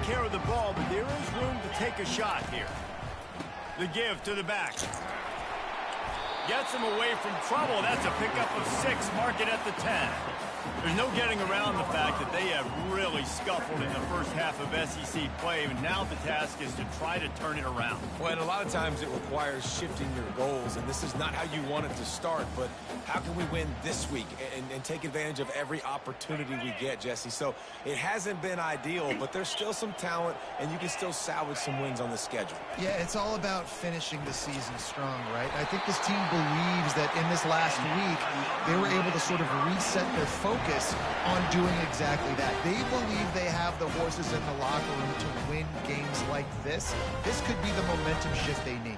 care of the ball, but there is room to take a shot here. The give to the back. Gets him away from trouble. That's a pickup of 6. Mark it at the 10. There's no getting around the fact that they have really scuffled in the first half of SEC play, and now the task is to try to turn it around. Well, and a lot of times it requires shifting your goals, and this is not how you want it to start, but how can we win this week and take advantage of every opportunity we get, Jesse? So it hasn't been ideal, but there's still some talent, and you can still salvage some wins on the schedule. Yeah, it's all about finishing the season strong, right? I think this team believes that in this last week, they were able to sort of reset their focus on doing exactly that. They believe they have the horses in the locker room to win games like this. This could be the momentum shift they need.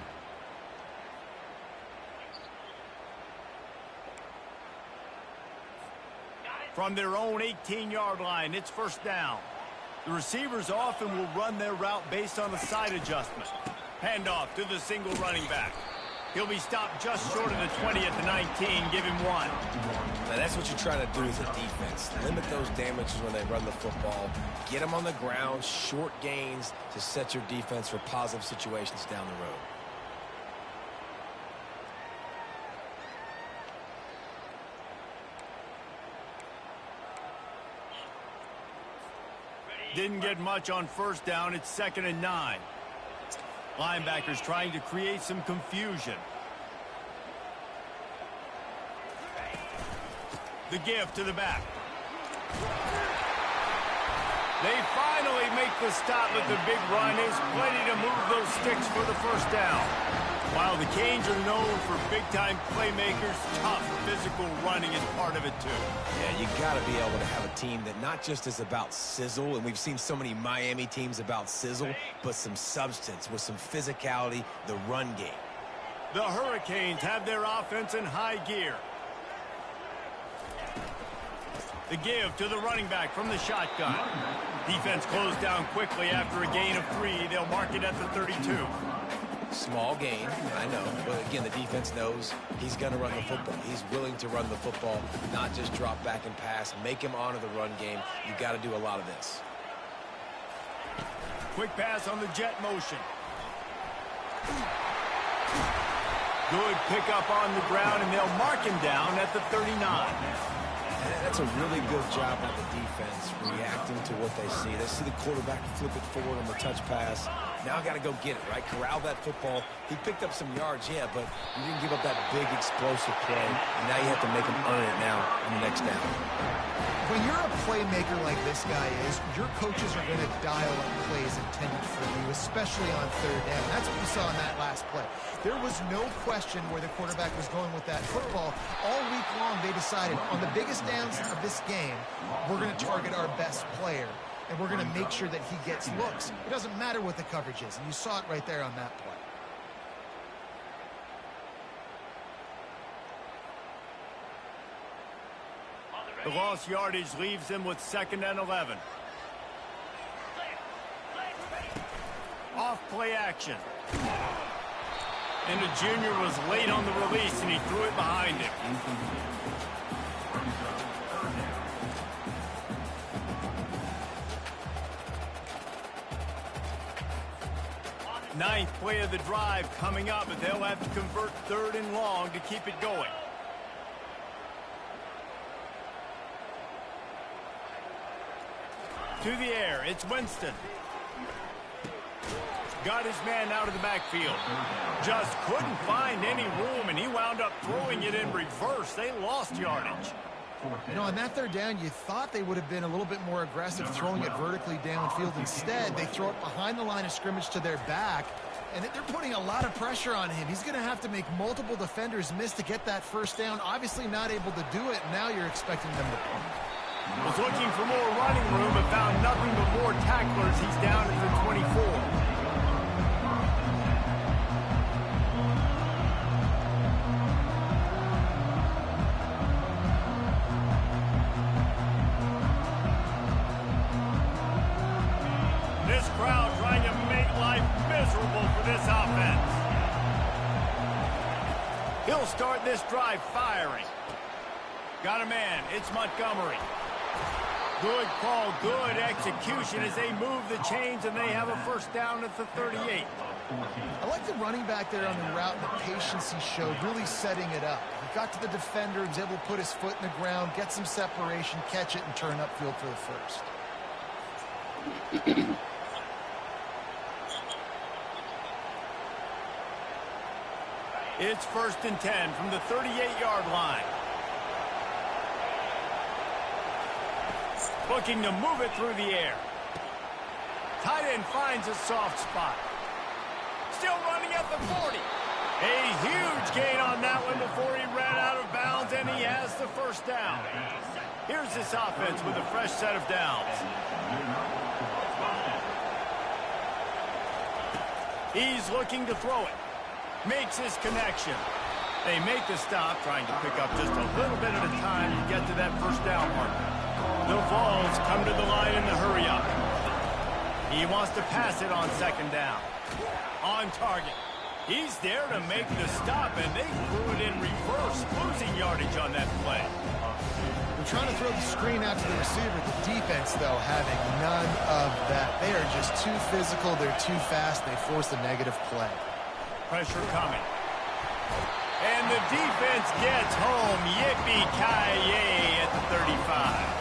From their own 18-yard line, it's first down. The receivers often will run their route based on a side adjustment. Handoff to the single running back. He'll be stopped just short of the 20 at the 19. Give him 1. Now, that's what you're trying to do as a defense. Limit those damages when they run the football. Get them on the ground, short gains to set your defense for positive situations down the road. Didn't get much on first down. It's 2nd and 9. Linebackers trying to create some confusion. The give to the back. They finally make the stop, but the big run is plenty to move those sticks for the first down. While the Canes are known for big-time playmakers, tough physical running is part of it too. Yeah, you got to be able to have a team that not just is about sizzle, and we've seen so many Miami teams about sizzle, but some substance with some physicality, the run game. The Hurricanes have their offense in high gear. The give to the running back from the shotgun. Defense closed down quickly after a gain of 3. They'll mark it at the 32. Small gain, I know, but again, the defense knows he's going to run the football. He's willing to run the football, not just drop back and pass, make him honor the run game. You got to do a lot of this. Quick pass on the jet motion. Good pickup on the ground, and they'll mark him down at the 39. That's a really good job by the defense, reacting to what they see. They see the quarterback flip it forward on the touch pass. Now I got to go get it, right? Corral that football. He picked up some yards, yeah, but you didn't give up that big explosive play, and now you have to make him earn it now on the next down. When you're a playmaker like this guy is, your coaches are going to dial up plays intended for you, especially on third down. That's what we saw in that last play. There was no question where the quarterback was going with that football. All week long, they decided on the biggest downs of this game, we're going to target our best player, and we're going to make sure that he gets looks. It doesn't matter what the coverage is, and you saw it right there on that play. The lost yardage leaves them with 2nd and 11. Off play action. And the junior was late on the release, and he threw it behind him. Ninth play of the drive coming up, but they'll have to convert 3rd and long to keep it going. To the air, it's Winston. Got his man out of the backfield. Just couldn't find any room, and he wound up throwing it in reverse. They lost yardage. You know, on that 3rd down, you thought they would have been a little bit more aggressive throwing it vertically downfield. Instead, they throw it behind the line of scrimmage to their back, and they're putting a lot of pressure on him. He's going to have to make multiple defenders miss to get that first down. Obviously not able to do it, and now you're expecting them to punt. Was looking for more running room, but found nothing but more tacklers. He's down at the 24. This crowd trying to make life miserable for this offense. He'll start this drive firing. Got a man. It's Montgomery. Good call, good execution as they move the chains and they have a first down at the 38. I like the running back there on the route and the patience he showed, really setting it up. He got to the defender, was able to put his foot in the ground, get some separation, catch it, and turn upfield for the first. It's 1st and 10 from the 38-yard line. Looking to move it through the air. Tight end finds a soft spot. Still running at the 40. A huge gain on that one before he ran out of bounds, and he has the first down. Here's this offense with a fresh set of downs. He's looking to throw it. Makes his connection. They make the stop, trying to pick up just a little bit at a time to get to that first down mark. The Vols come to the line in the hurry up. He wants to pass it on 2nd down. On target. He's there to make the stop, and they threw it in reverse, losing yardage on that play. They're trying to throw the screen out to the receiver. The defense, though, having none of that. They are just too physical. They're too fast. They force a negative play. Pressure coming. And the defense gets home. Yippee-ki-yay at the 35.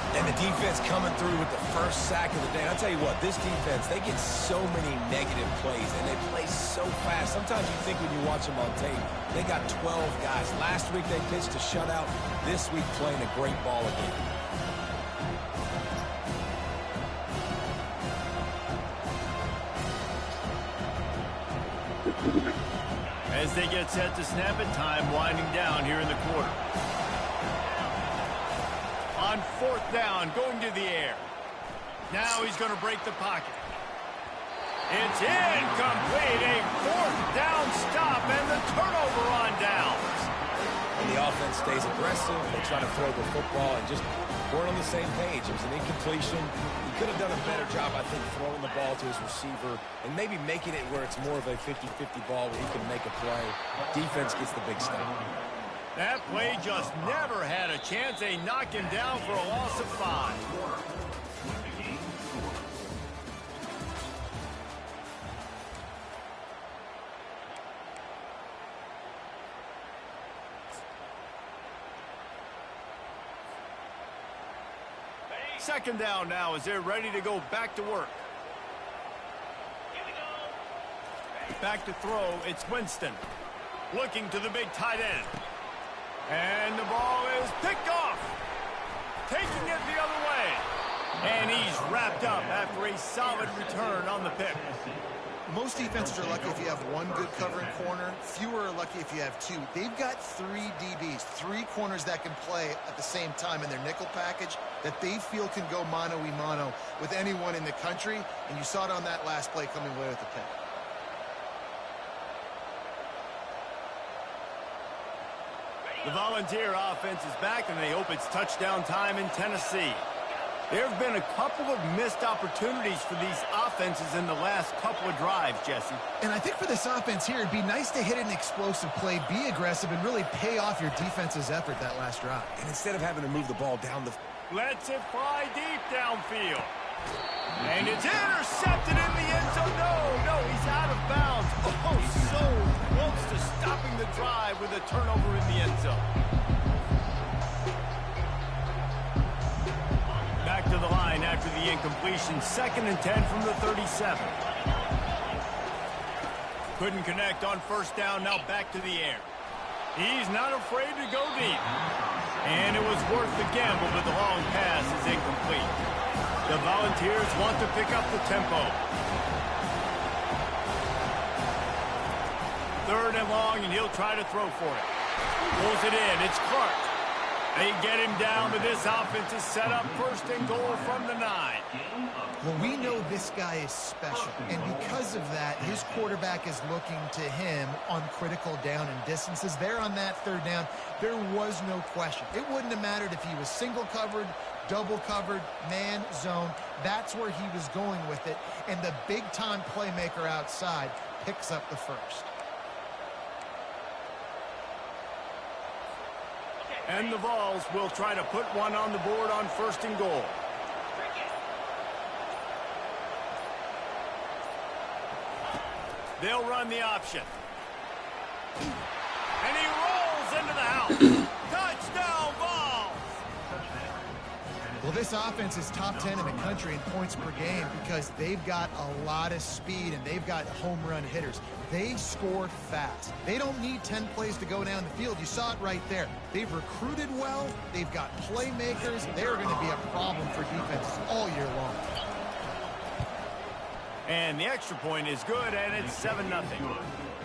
And the defense coming through with the first sack of the day. I'll tell you what, this defense, they get so many negative plays, and they play so fast. Sometimes you think when you watch them on tape, they got 12 guys. Last week they pitched a shutout. This week playing a great ball again. As they get set to snap it, time winding down here in the quarter. On 4th down, going to the air. Now he's going to break the pocket. It's incomplete. A 4th down stop and the turnover on downs. And the offense stays aggressive. They try to throw the football and just weren't on the same page. It was an incompletion. He could have done a better job, I think, throwing the ball to his receiver and maybe making it where it's more of a 50-50 ball where he can make a play. Defense gets the big stop. That play just never had a chance. They knock him down for a loss of 5. Second down now as they're ready to go back to work. Back to throw, it's Winston. Looking to the big tight end. And the ball is picked off. Taking it the other way. And he's wrapped up after a solid return on the pick. Most defenses are lucky if you have one good covering corner. Fewer are lucky if you have 2. They've got 3 DBs, 3 corners that can play at the same time in their nickel package that they feel can go mano-a-mano with anyone in the country. And you saw it on that last play coming away with the pick. The Volunteer offense is back, and they hope it's touchdown time in Tennessee. There have been a couple of missed opportunities for these offenses in the last couple of drives, Jesse. And I think for this offense here, it'd be nice to hit an explosive play, be aggressive, and really pay off your defense's effort that last drive. And instead of having to move the ball down the... Lets it fly deep downfield. And it's intercepted in the end zone. No, he's out of bounds. Oh, so close to stopping the drive with a turnover in the end zone. Back to the line after the incompletion. 2nd and 10 from the 37. Couldn't connect on 1st down. Now back to the air. He's not afraid to go deep. And it was worth the gamble, but the long pass is incomplete. The Volunteers want to pick up the tempo. 3rd and long, and he'll try to throw for it. Pulls it in. It's Clark. They get him down, but this offense is set up 1st and goal from the 9. Well, we know this guy is special, and because of that, his quarterback is looking to him on critical down and distances. There on that 3rd down, there was no question. It wouldn't have mattered if he was single covered, double covered, man, zone. That's where he was going with it, and the big-time playmaker outside picks up the first. And the Vols will try to put one on the board on 1st and goal. They'll run the option. And he rolls into the house. Touchdown, Vols! Well, this offense is top 10 in the country in points per game because they've got a lot of speed and they've got home run hitters. They score fast. They don't need 10 plays to go down the field. You saw it right there. They've recruited well. They've got playmakers. They're going to be a problem for defenses all year long. And the extra point is good, and it's 7-0.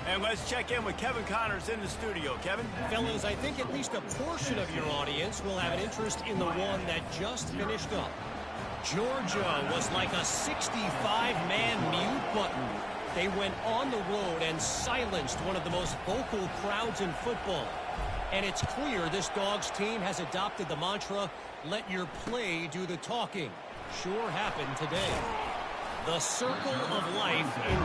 And let's check in with Kevin Connors in the studio. Kevin? Fellas, I think at least a portion of your audience will have an interest in the one that just finished up. Georgia was like a 65-man mute button. They went on the road and silenced one of the most vocal crowds in football. And it's clear this Dogs team has adopted the mantra, let your play do the talking. Sure happened today. The circle of life in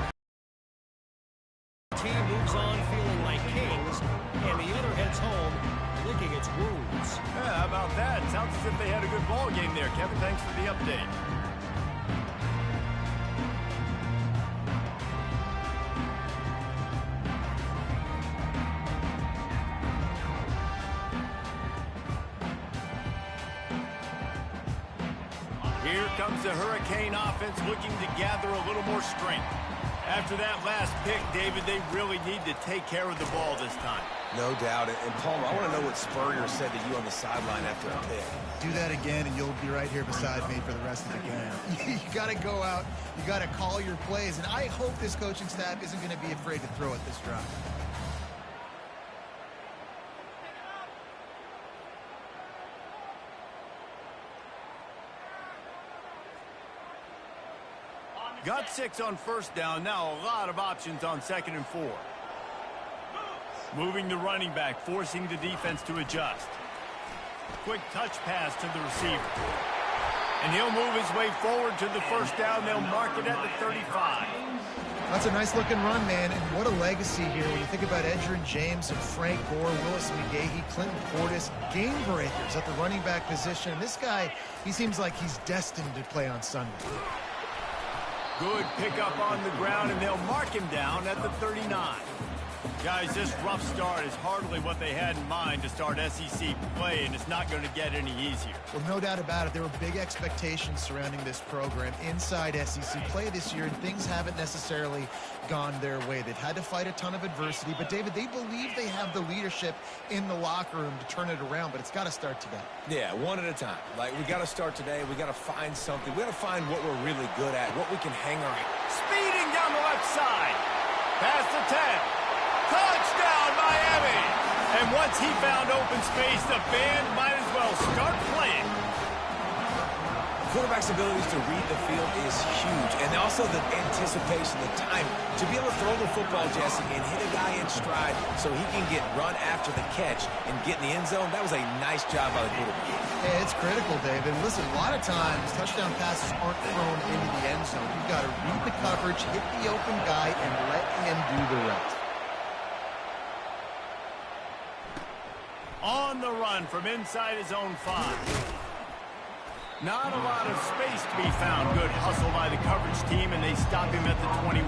team moves on feeling like kings, and the other heads home licking its wounds. Yeah, how about that? Sounds as if they had a good ball game there, Kevin. Thanks for the update. Here comes the Hurricane offense looking to gather a little more strength. After that last pick, David, they really need to take care of the ball this time. No doubt. And Palmer, I want to know what Spurrier said to you on the sideline after a pick. Do that again, and you'll be right here beside me for the rest of the game. You got to go out. You got to call your plays. And I hope this coaching staff isn't going to be afraid to throw at this drive. Got 6 on 1st down. Now a lot of options on 2nd and 4. Moving the running back, forcing the defense to adjust. Quick touch pass to the receiver. And he'll move his way forward to the 1st down. They'll mark it at the 35. That's a nice-looking run, man, and what a legacy here. When you think about Edgerrin James and Frank Gore, Willis McGahee, Clinton Portis, game breakers at the running back position. This guy, he seems like he's destined to play on Sunday. Good pickup on the ground, and they'll mark him down at the 39. Guys, this rough start is hardly what they had in mind to start SEC play, and it's not going to get any easier. Well, no doubt about it. There were big expectations surrounding this program inside SEC play this year, and things haven't necessarily gone their way. They've had to fight a ton of adversity, but, David, they believe they have the leadership in the locker room to turn it around, but it's got to start today. Yeah, one at a time. Like, we got to start today. We got to find something. We got to find what we're really good at, what we can hang our... Speeding down the left side. Past the 10. Touchdown, Miami! And once he found open space, the band might as well start playing. Quarterback's abilities to read the field is huge, and also the anticipation, the time to be able to throw the football, Jesse, and hit a guy in stride so he can get run after the catch and get in the end zone. That was a nice job by the quarterback. Yeah, it's critical, David. Listen, a lot of times touchdown passes aren't thrown into the end zone. You've got to read the coverage, hit the open guy, and let him do the rest. On the run from inside his own 5. Not a lot of space to be found. Good hustle by the coverage team, and they stop him at the 21.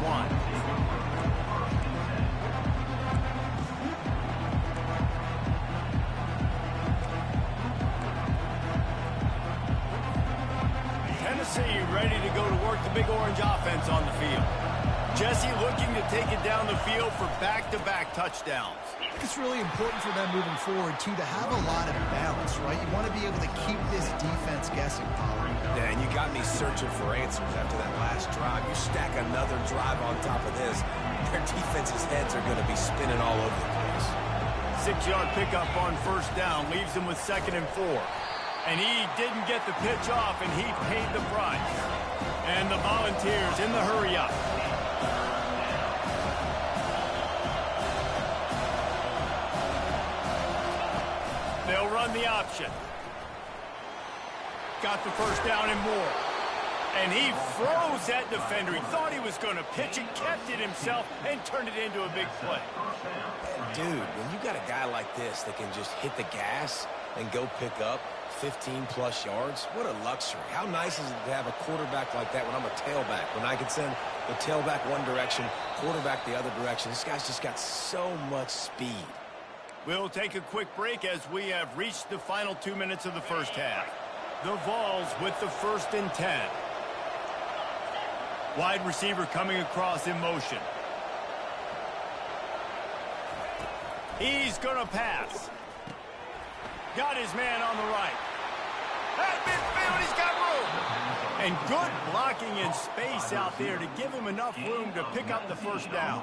Tennessee ready to go to work the Big Orange offense on the field. Jesse looking to take it down the field for back-to-back touchdowns. It's really important for them moving forward, too, to have a lot of balance, right? You want to be able to keep this defense guessing, Pollard. Yeah, and you got me searching for answers after that last drive. You stack another drive on top of this, their defense's heads are going to be spinning all over the place. 6-yard pickup on 1st down leaves him with 2nd and 4. And he didn't get the pitch off, and he paid the price. And the Volunteers in the hurry-up. They'll run the option. Got the 1st down and more. And he froze that defender. He thought he was going to pitch it, kept it himself, and turned it into a big play. Dude, when you got a guy like this that can just hit the gas, and go pick up 15-plus yards. What a luxury. How nice is it to have a quarterback like that when I'm a tailback, when I can send the tailback one direction, quarterback the other direction. This guy's just got so much speed. We'll take a quick break as we have reached the final 2 minutes of the first half. The Vols with the 1st and 10. Wide receiver coming across in motion. He's going to pass. Got his man on the right. At midfield, he's got room. And good blocking in space out there to give him enough room to pick up the first down.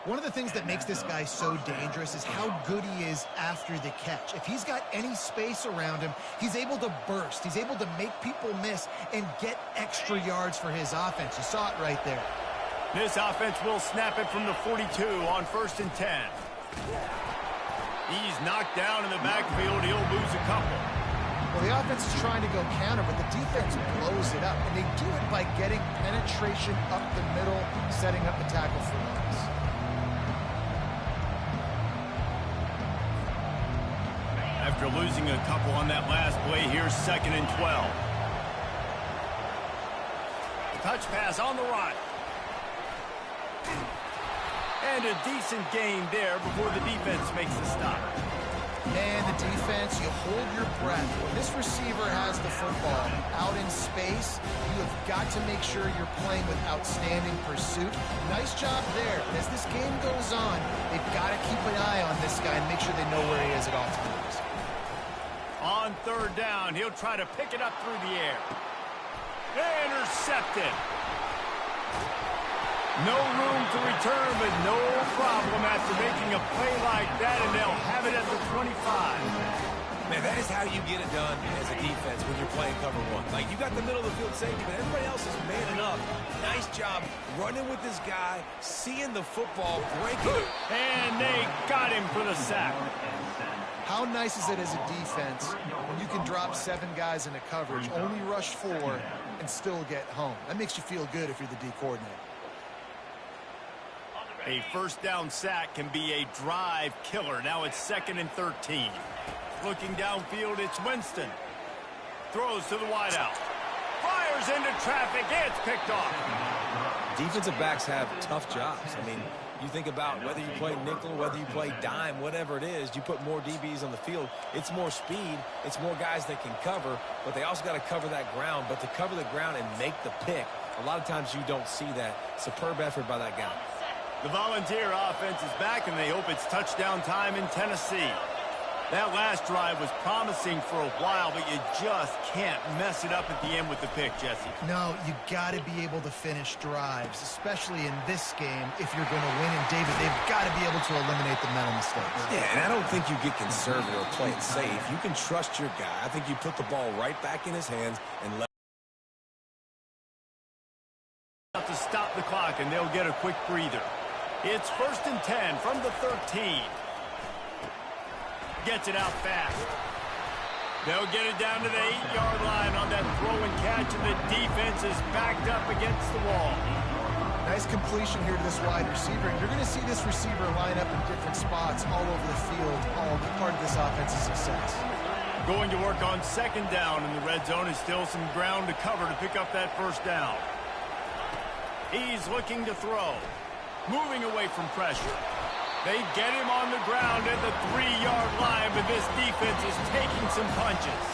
One of the things that makes this guy so dangerous is how good he is after the catch. If he's got any space around him, he's able to burst. He's able to make people miss and get extra yards for his offense. You saw it right there. This offense will snap it from the 42 on 1st and 10. He's knocked down in the backfield. He'll lose a couple. Well, the offense is trying to go counter, but the defense blows it up. And they do it by getting penetration up the middle, setting up the tackle for loss. After losing a couple on that last play, here's 2nd and 12. Touch pass on the right. And a decent gain there before the defense makes the stop. Man, the defense, you hold your breath. When this receiver has the football out in space, you have got to make sure you're playing with outstanding pursuit. Nice job there. But as this game goes on, they've got to keep an eye on this guy and make sure they know where he is at all times. On 3rd down, he'll try to pick it up through the air. Intercepted. No room to return, but no problem after making a play like that, and they'll have it at the 25. Man, that is how you get it done as a defense when you're playing cover one. Like, you got the middle of the field safety, but everybody else is manning up. Nice job running with this guy, seeing the football, breaking it. And they got him for the sack. How nice is it as a defense when you can drop 7 guys into coverage, only rush 4, and still get home? That makes you feel good if you're the D coordinator. A 1st down sack can be a drive killer. Now it's 2nd and 13. Looking downfield, it's Winston. Throws to the wideout. Fires into traffic. It's picked off. Defensive backs have tough jobs. I mean, you think about whether you play nickel, whether you play dime, whatever it is, you put more DBs on the field. It's more speed. It's more guys that can cover, but they also got to cover that ground. But to cover the ground and make the pick, a lot of times you don't see that. Superb effort by that guy. The Volunteer offense is back, and they hope it's touchdown time in Tennessee. That last drive was promising for a while, but you just can't mess it up at the end with the pick, Jesse. No, you got to be able to finish drives, especially in this game if you're going to win. And, David, they've got to be able to eliminate the mental mistakes. Yeah, and I don't think you get conservative or play it safe. You can trust your guy. I think you put the ball right back in his hands and let to stop the clock, and they'll get a quick breather. It's 1st and 10 from the 13. Gets it out fast. They'll get it down to the 8-yard line on that throw and catch, and the defense is backed up against the wall. Nice completion here to this wide receiver. And you're going to see this receiver line up in different spots all over the field, all part of this offensive success. Going to work on 2nd down in the red zone is still some ground to cover to pick up that 1st down. He's looking to throw. Moving away from pressure. They get him on the ground at the 3-yard line, but this defense is taking some punches.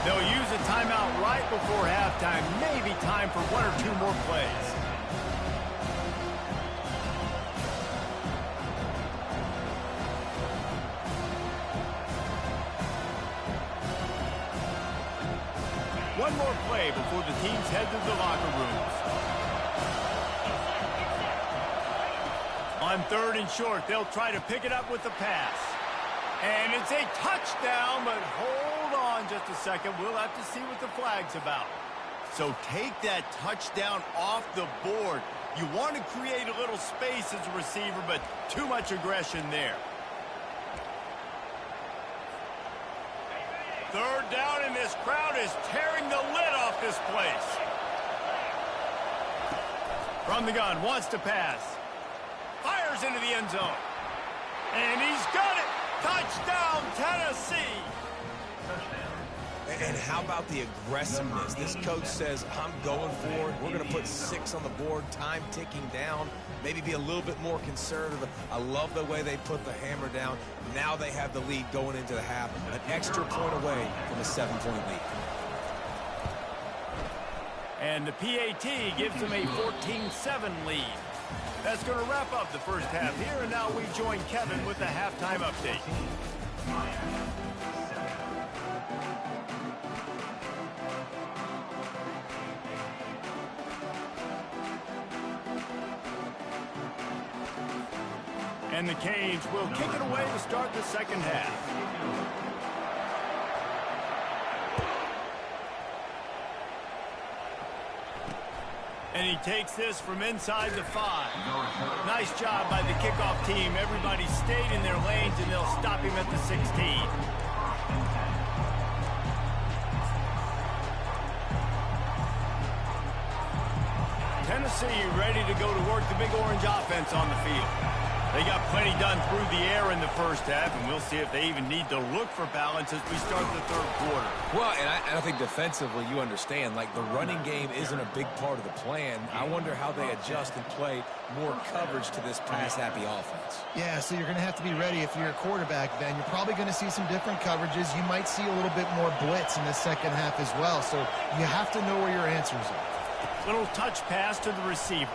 They'll use a timeout right before halftime. Maybe time for 1 or 2 more plays. One more play before the teams head to the locker rooms. On 3rd and short, they'll try to pick it up with the pass. And it's a touchdown, but hold on just a second. We'll have to see what the flag's about. So take that touchdown off the board. You want to create a little space as a receiver, but too much aggression there. 3rd down, and this crowd is tearing the lid off this place. From the gun, wants to pass. Fires into the end zone. And he's got it. Touchdown, Tennessee. And how about the aggressiveness? This coach says, I'm going for it. We're going to put 6 on the board, time ticking down, maybe be a little bit more conservative. I love the way they put the hammer down. Now they have the lead going into the half, an extra point away from a 7-point lead. And the PAT gives them a 14-7 lead. That's going to wrap up the first half here, and now we join Kevin with the halftime update. And the Canes will kick it away to start the second half. And he takes this from inside the 5. Nice job by the kickoff team. Everybody stayed in their lanes, and they'll stop him at the 16. Tennessee ready to go to work the Big Orange offense on the field. They got plenty done through the air in the first half, and we'll see if they even need to look for balance as we start the third quarter. Well, and I think defensively, you understand, like the running game isn't a big part of the plan. I wonder how they adjust and play more coverage to this pass-happy offense. Yeah, so you're going to have to be ready if you're a quarterback, then. You're probably going to see some different coverages. You might see a little bit more blitz in the second half as well, so you have to know where your answers are. Little touch pass to the receiver.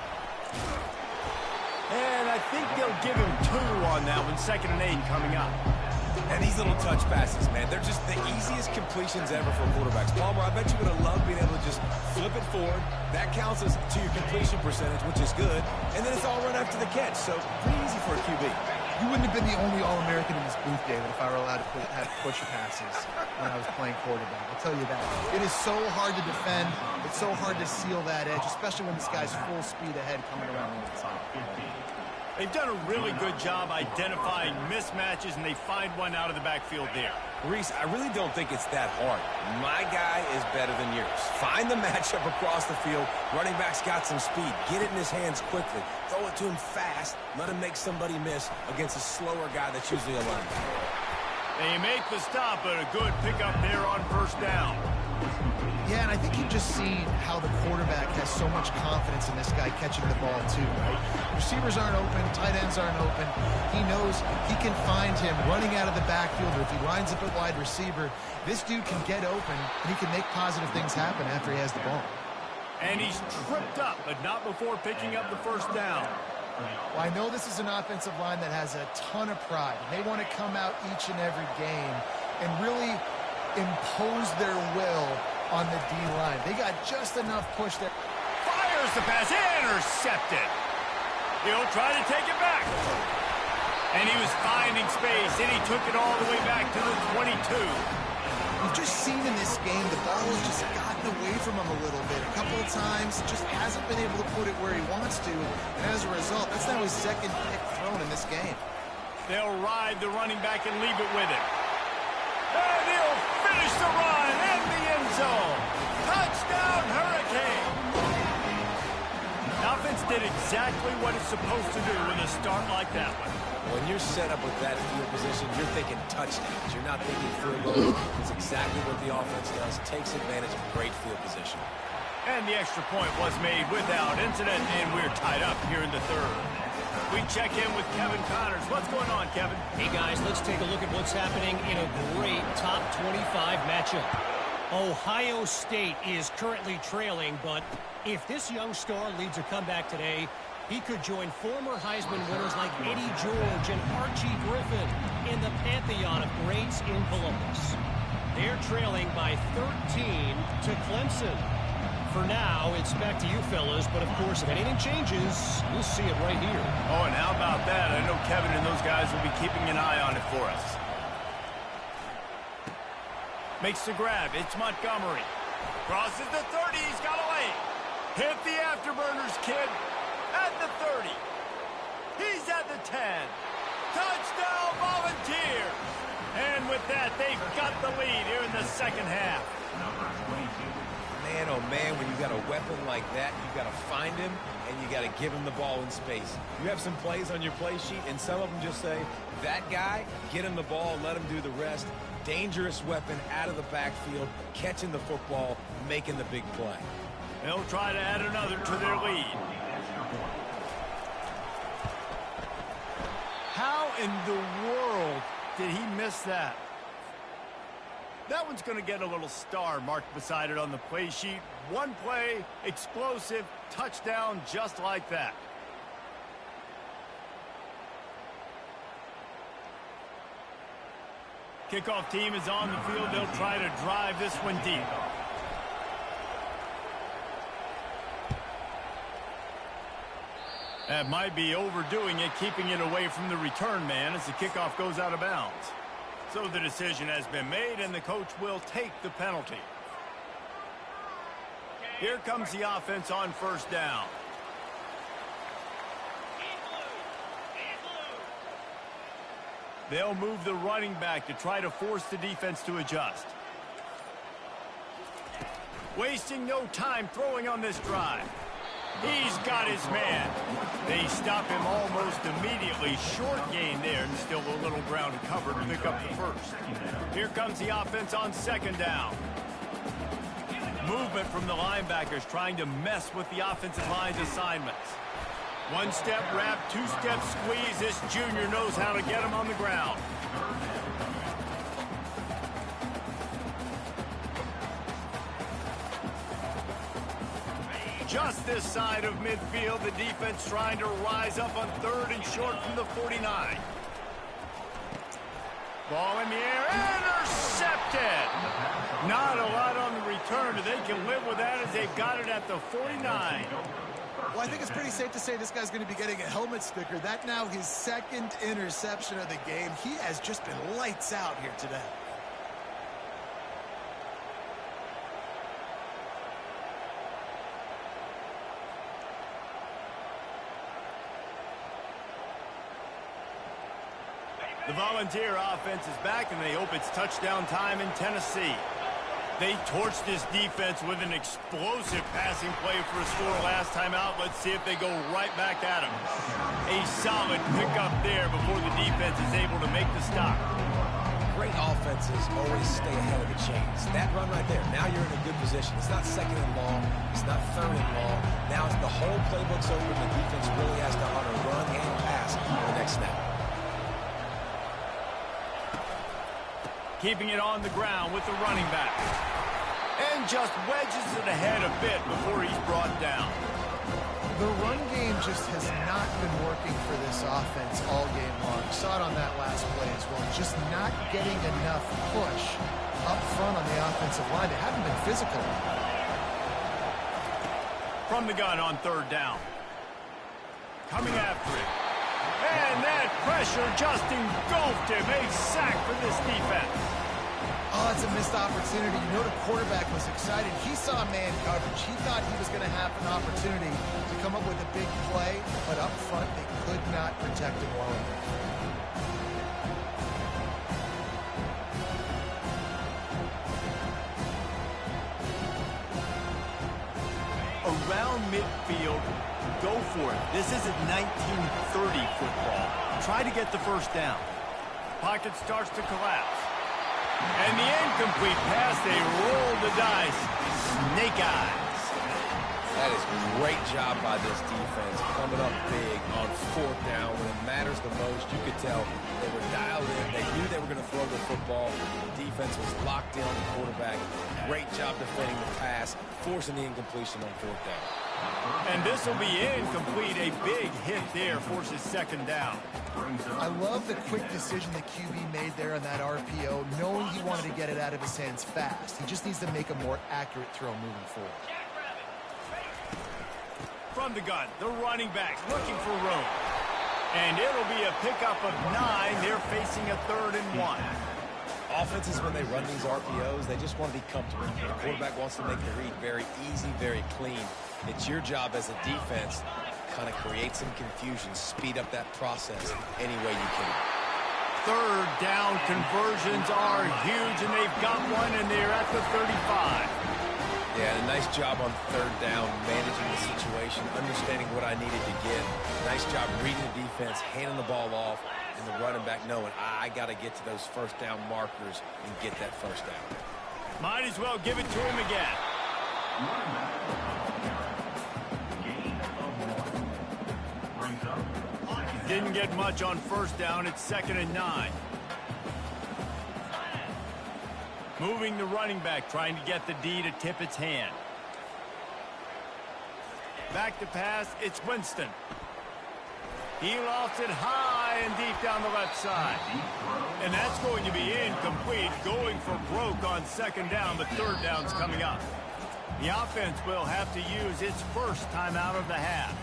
And I think they'll give him 2 on that one, 2nd and 8 coming up. And these little touch passes, man, they're just the easiest completions ever for quarterbacks. Palmer, I bet you would have loved being able to just flip it forward. That counts as to your completion percentage, which is good. And then it's all run after the catch, so pretty easy for a QB. You wouldn't have been the only All-American in this booth, David, if I were allowed to have push passes when I was playing quarterback. I'll tell you that. It is so hard to defend. It's so hard to seal that edge, especially when this guy's full speed ahead coming around the inside. They've done a really good job identifying mismatches, and they find one out of the backfield there. Reese, I really don't think it's that hard. My guy is better than yours. Find the matchup across the field. Running back's got some speed. Get it in his hands quickly. Throw it to him fast. Let him make somebody miss against a slower guy that's usually a linebacker. They make the stop, but a good pickup there on first down. Yeah, and I think you've just seen how the quarterback has so much confidence in this guy catching the ball too, right? Receivers aren't open, tight ends aren't open. He knows he can find him running out of the backfield, or if he lines up at wide receiver, this dude can get open, and he can make positive things happen after he has the ball. And he's tripped up, but not before picking up the first down. Well, I know this is an offensive line that has a ton of pride. They want to come out each and every game and really impose their will on the D-line. They got just enough push there. Fires the pass, intercepted. He'll try to take it back. And he was finding space, and he took it all the way back to the 22. We've just seen in this game the ball has just gotten away from him a little bit. A couple of times, just hasn't been able to put it where he wants to. And as a result, that's now his 2nd pick thrown in this game. They'll ride the running back and leave it with him. And he'll finish the run in the end zone. Touchdown, Hurricane. The offense did exactly what it's supposed to do with a start like that one. When you're set up with that field position, you're thinking touchdowns. You're not thinking field goals. It's exactly what the offense does. Takes advantage of great field position. And the extra point was made without incident, and we're tied up here in the third. We check in with Kevin Connors. What's going on, Kevin? Hey, guys, let's take a look at what's happening in a great top 25 matchup. Ohio State is currently trailing, but if this young star leads a comeback today, he could join former Heisman winners like Eddie George and Archie Griffin in the pantheon of greats in Columbus. They're trailing by 13 to Clemson. For now, it's back to you fellas, but of course, if anything changes, you'll see it right here. Oh, and how about that? I know Kevin and those guys will be keeping an eye on it for us. Makes the grab. It's Montgomery. Crosses the 30. He's got away. Hit the afterburners, kid. At the 30. He's at the 10. Touchdown, Volunteers. And with that, they've got the lead here in the second half. Man, oh man, when you got a weapon like that, you got to find him and you got to give him the ball in space. You have some plays on your play sheet, and some of them just say, that guy, get him the ball, let him do the rest. dangerous weapon out of the backfield, catching the football, making the big play. They'll try to add another to their lead. How in the world did he miss that? That one's going to get a little star marked beside it on the play sheet. One play, explosive, touchdown just like that. Kickoff team is on the field. They'll try to drive this one deep. That might be overdoing it, keeping it away from the return man as the kickoff goes out of bounds. So the decision has been made, and the coach will take the penalty. Here comes the offense on first down. They'll move the running back to try to force the defense to adjust. Wasting no time throwing on this drive. He's got his man. They stop him almost immediately. Short gain there, and still a little ground to cover to pick up the first. Here comes the offense on second down. Movement from the linebackers trying to mess with the offensive line's assignments. One-step wrap, two-step squeeze. This junior knows how to get him on the ground. Just this side of midfield, the defense trying to rise up on third and short from the 49. Ball in the air, intercepted! Not a lot on the return, but they can live with that as they've got it at the 49. Well, I think it's pretty safe to say this guy's going to be getting a helmet sticker. That now his second interception of the game. He has just been lights out here today. The Volunteer offense is back, and they hope it's touchdown time in Tennessee. They torched this defense with an explosive passing play for a score last time out. Let's see if they go right back at him. A solid pickup there before the defense is able to make the stop. Great offenses always stay ahead of the chains. That run right there, now you're in a good position. It's not second and long. It's not third and long. Now it's the whole playbook's open. The defense really has to honor run and pass on the next snap. Keeping it on the ground with the running back. And just wedges it ahead a bit before he's brought down. The run game just has not been working for this offense all game long. Saw it on that last play as well. Just not getting enough push up front on the offensive line. They haven't been physical. From the gun on third down. Coming after it. And that pressure just engulfed him. A sack for this defense. Oh, it's a missed opportunity. You know the quarterback was excited. He saw man coverage. He thought he was going to have an opportunity to come up with a big play, but up front they could not protect him well enough. Around midfield, go for it. This isn't 1930 football. Try to get the first down. Pocket starts to collapse. And the incomplete pass, they roll the dice. Snake eyes. That is a great job by this defense, coming up big on fourth down when it matters the most. You could tell they were dialed in. They knew they were going to throw the football. The defense was locked in on the quarterback. Great job defending the pass, forcing the incompletion on fourth down. And this will be incomplete. A big hit there forces second down. I love the quick decision the QB made there on that RPO, knowing he wanted to get it out of his hands fast. He just needs to make a more accurate throw moving forward. From the gun, the running back looking for room. And it'll be a pickup of 9. They're facing a 3rd and 1. Offenses, when they run these RPOs, they just want to be comfortable. The quarterback wants to make the read very easy, very clean. It's your job as a defense to kind of create some confusion, speed up that process any way you can. Third down conversions are huge, and they've got one, and they're at the 35. Yeah, a nice job on third down, managing the situation, understanding what I needed to get. Nice job reading the defense, handing the ball off, And the running back knowing, I got to get to those first down markers and get that first down. Might as well give it to him again. Didn't get much on first down. It's 2nd and 9. Moving the running back, trying to get the D to tip its hand. Back to pass, it's Winston. He lofts it high and deep down the left side. And that's going to be incomplete, going for broke on 2nd down. The 3rd down's coming up. The offense will have to use its first timeout of the half.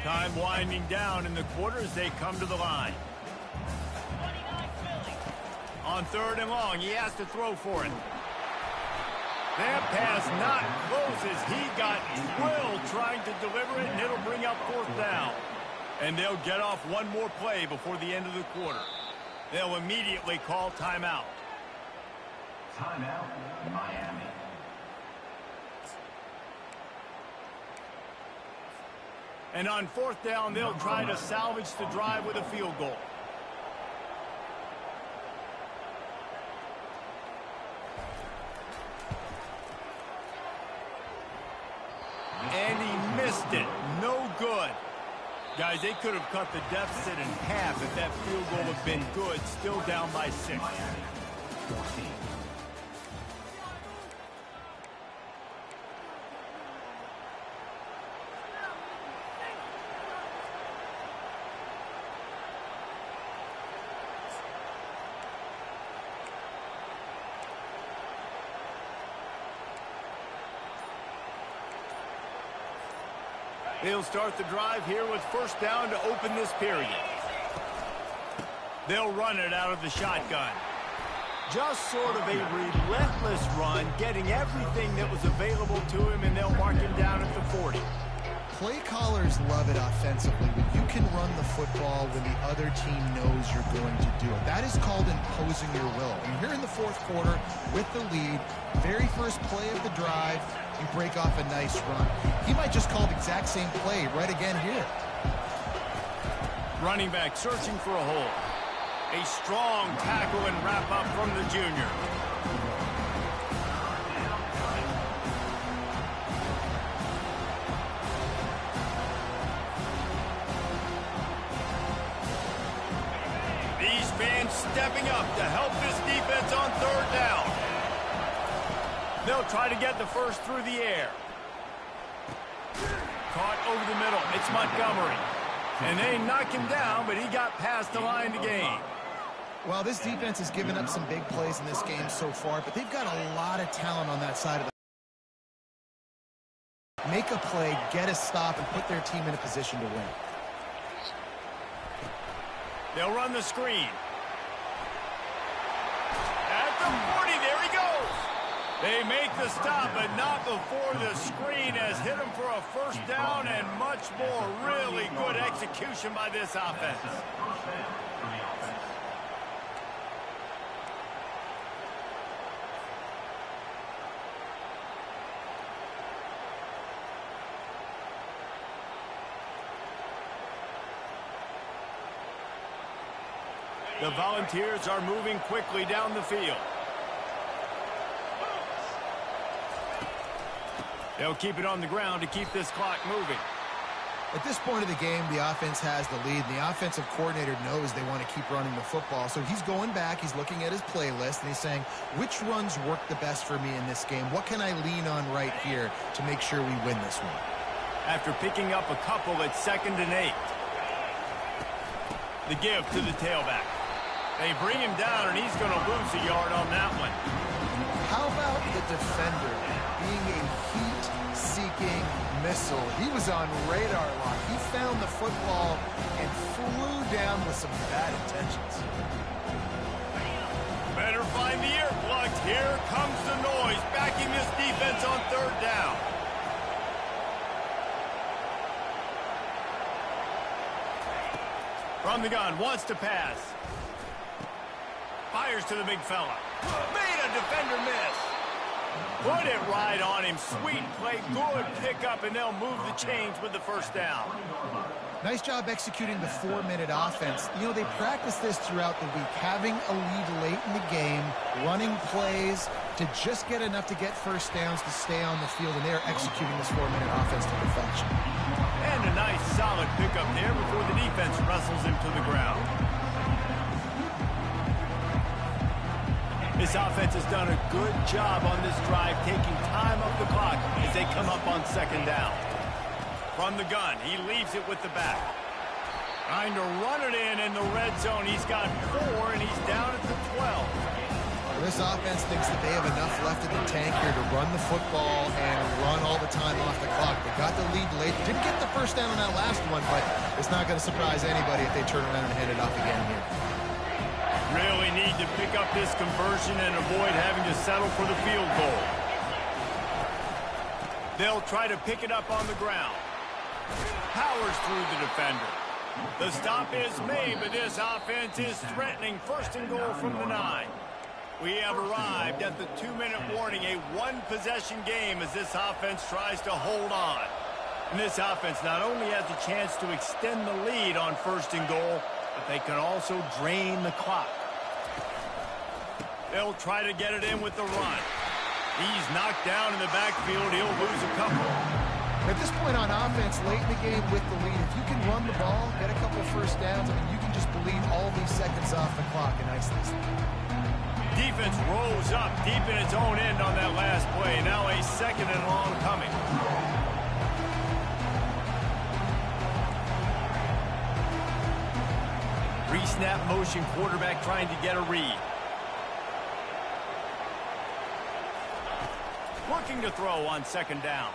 Time winding down in the quarter as they come to the line. On 3rd and long, he has to throw for it. That pass not close as he got drilled trying to deliver it, and it'll bring up 4th down. And they'll get off one more play before the end of the quarter. They'll immediately call timeout. Timeout, Miami. And on 4th down, they'll try to salvage the drive with a field goal. And he missed it. No good. Guys, they could have cut the deficit in half if that field goal had been good. Still down by 6. They'll start the drive here with 1st down to open this period. They'll run it out of the shotgun. Just sort of a relentless run, getting everything that was available to him, and they'll mark him down at the 40. Play callers love it offensively when you can run the football when the other team knows you're going to do it. That is called imposing your will. And here in the 4th quarter with the lead, very first play of the drive, you break off a nice run. He might just call the exact same play right again here. Running back searching for a hole. A strong tackle and wrap up from the junior. These fans stepping up to help this defense on 3rd down. They'll try to get the first through the air. Caught over the middle. It's Montgomery. And they knock him down, but he got past the line to gain. Well, this defense has given up some big plays in this game so far, but they've got a lot of talent on that side of the... Make a play, get a stop, and put their team in a position to win. They'll run the screen. At the 40, there he goes. They make the stop, but not before the screen has hit him for a 1st down and much more. Really good execution by this offense. The Volunteers are moving quickly down the field. They'll keep it on the ground to keep this clock moving. At this point of the game, the offense has the lead, and the offensive coordinator knows they want to keep running the football. So he's going back, he's looking at his playlist, and he's saying, which runs work the best for me in this game? What can I lean on right here to make sure we win this one? After picking up a couple at 2nd and 8. The give to the tailback. They bring him down, and he's going to lose a yard on that one. How about the defender being a heat-seeking missile? He was on radar lock. He found the football and flew down with some bad intentions. Better find the earplugs. Here comes the noise, backing this defense on 3rd down. From the gun, wants to pass. Fires to the big fella. Made a defender miss. Put it right on him. Sweet play. Good pickup, and they'll move the chains with the first down. Nice job executing the 4-minute offense. You know, they practice this throughout the week, having a lead late in the game, running plays to just get enough to get first downs to stay on the field, and they're executing this 4-minute offense to perfection. And a nice solid pickup there before the defense wrestles him to the ground. This offense has done a good job on this drive, taking time off the clock as they come up on second down. From the gun, he leaves it with the back. Trying to run it in the red zone. He's got 4, and he's down at the 12. This offense thinks that they have enough left in the tank here to run the football and run all the time off the clock. They got the lead late. Didn't get the first down on that last one, but it's not going to surprise anybody if they turn around and hand it off again here. Really need to pick up this conversion and avoid having to settle for the field goal. They'll try to pick it up on the ground. Powers through the defender. The stop is made, but this offense is threatening first and goal from the 9. We have arrived at the 2-minute warning, a one-possession game as this offense tries to hold on. And this offense not only has a chance to extend the lead on first and goal, but they can also drain the clock. They'll try to get it in with the run. He's knocked down in the backfield. He'll lose a couple. At this point on offense, late in the game with the lead, if you can run the ball, get a couple first downs, I mean, you can just bleed all these seconds off the clock and ice this thing. Defense rolls up deep in its own end on that last play. Now a second and long coming. Pre-snap motion, quarterback trying to get a read. Looking to throw on second down.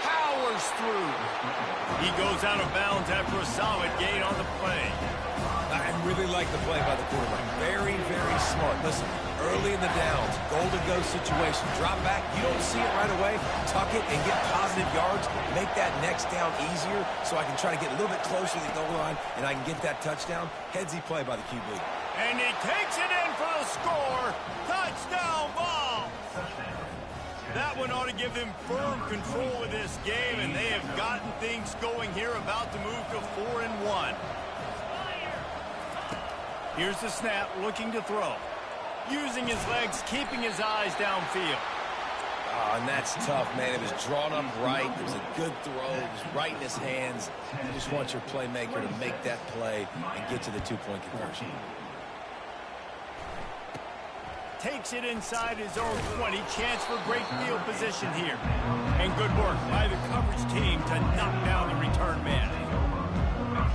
Powers through. He goes out of bounds after a solid gain on the play. I really like the play by the quarterback. Very, very smart. Listen, early in the downs, goal-to-go situation. Drop back, you don't see it right away. Tuck it and get positive yards. Make that next down easier so I can try to get a little bit closer to the goal line and I can get that touchdown. Headsy play by the QB. And he takes it in for the score. Touchdown ball. That one ought to give them firm control of this game, and they have gotten things going here, about to move to 4-1. Here's the snap, looking to throw. Using his legs, keeping his eyes downfield. Oh, and that's tough, man. It was drawn up right. It was a good throw. It was right in his hands. You just want your playmaker to make that play and get to the two-point conversion. Takes it inside his own 20. Chance for great field position here. And good work by the coverage team to knock down the return man.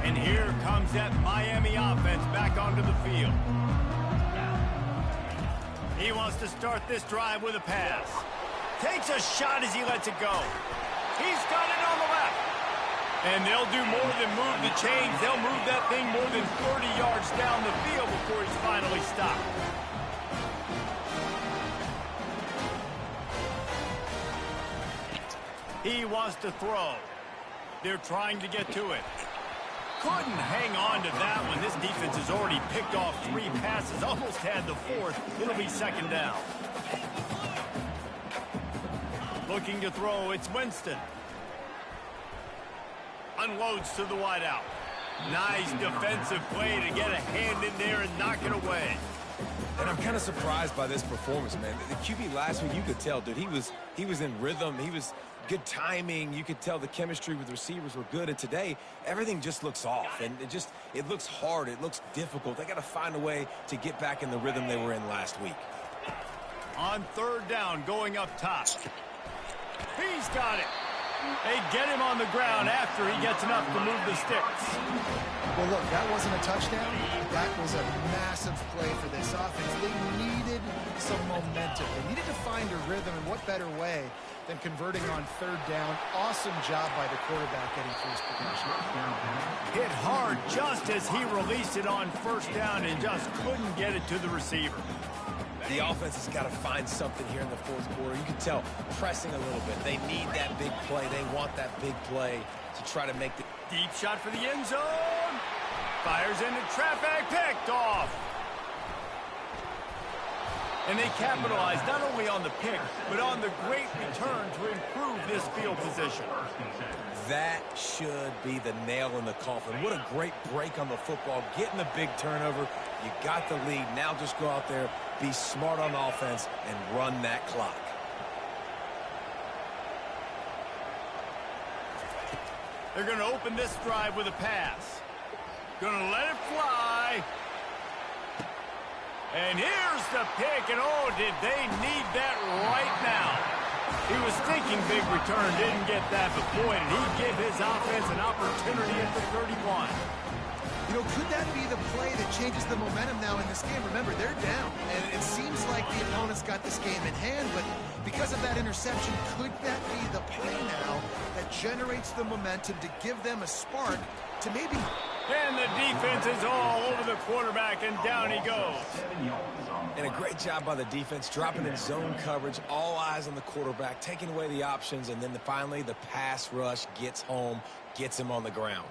And here comes that Miami offense back onto the field. He wants to start this drive with a pass. Takes a shot as he lets it go. He's got it on the left. And they'll do more than move the chains. They'll move that thing more than 30 yards down the field before he's finally stopped. He wants to throw. They're trying to get to it. Couldn't hang on to that one. This defense has already picked off 3 passes, almost had the 4th. It'll be second down. Looking to throw, it's Winston. Unloads to the wideout. Nice defensive play to get a hand in there and knock it away. And I'm kind of surprised by this performance, man. The QB last week, you could tell, dude, he was in rhythm. He was good timing. You could tell the chemistry with receivers were good. And today, everything just looks off. And it looks hard. It looks difficult. They got to find a way to get back in the rhythm they were in last week. On third down, going up top. He's got it. They get him on the ground after he gets enough to move the sticks. Well, look, that wasn't a touchdown. That was a massive play for this offense. They needed some momentum. They needed to find a rhythm, and what better way than converting on third down. Awesome job by the quarterback getting through his progression. Hit hard just as he released it on first down and just couldn't get it to the receiver. The offense has got to find something here in the fourth quarter. You can tell pressing a little bit. They need that big play. They want that big play to try to make the deep shot for the end zone. Fires into traffic, picked off. And they capitalize not only on the pick, but on the great return to improve this field position. That should be the nail in the coffin. What a great break on the football. Getting the big turnover. You got the lead. Now just go out there, be smart on offense, and run that clock. They're going to open this drive with a pass. Going to let it fly. And here's the pick, and oh, did they need that right now. He was thinking big return, didn't get that, but boy, did he give his offense an opportunity at the 31. You know, could that be the play that changes the momentum now in this game? Remember, they're down, and it seems like the opponent's got this game in hand, but because of that interception, could that be the play now that generates the momentum to give them a spark to maybe... And the defense is all over the quarterback, and down he goes. And a great job by the defense, dropping in zone coverage, all eyes on the quarterback, taking away the options, and then finally the pass rush gets home, gets him on the ground.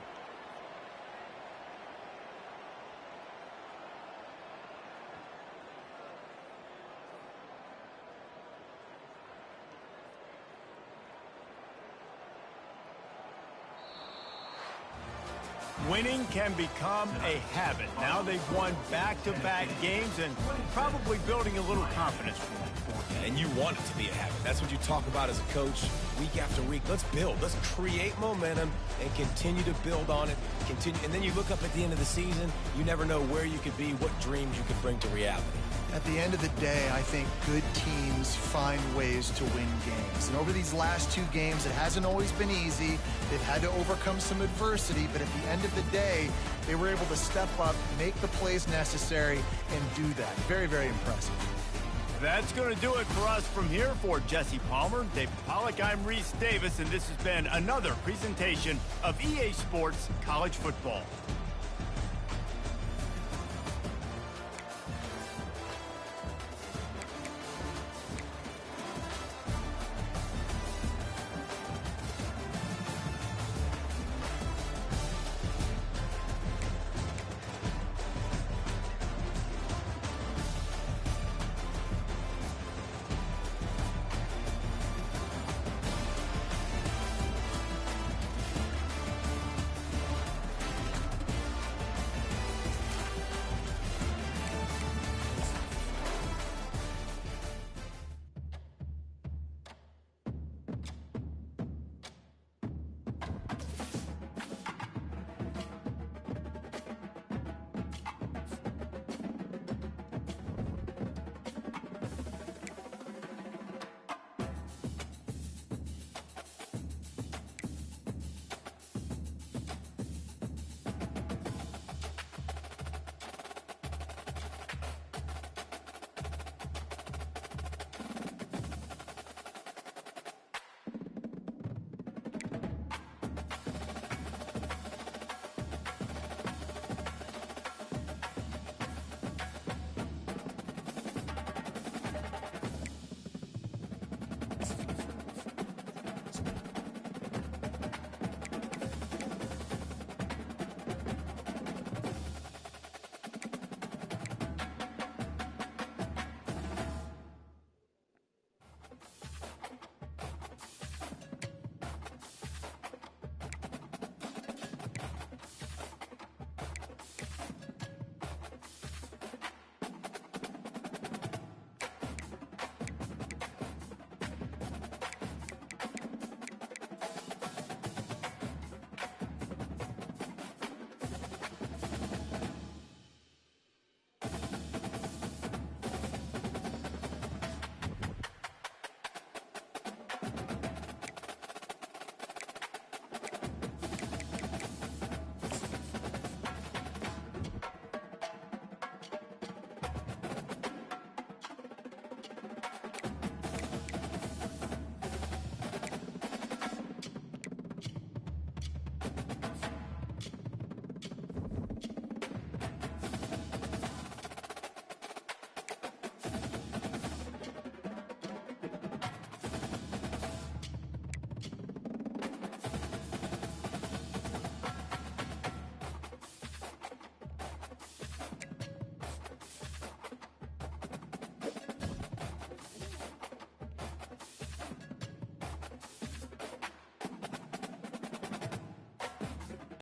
Winning can become a habit. Now they've won back-to-back games and probably building a little confidence from them. And you want it to be a habit. That's what you talk about as a coach week after week. Let's build. Let's create momentum and continue to build on it. And then you look up at the end of the season, you never know where you could be, what dreams you could bring to reality. At the end of the day, I think good teams find ways to win games. And over these last two games, it hasn't always been easy. They've had to overcome some adversity, but at the end of the day, they were able to step up, make the plays necessary, and do that. Very, very impressive. That's going to do it for us from here. For Jesse Palmer, David Pollack, I'm Reese Davis, and this has been another presentation of EA Sports College Football.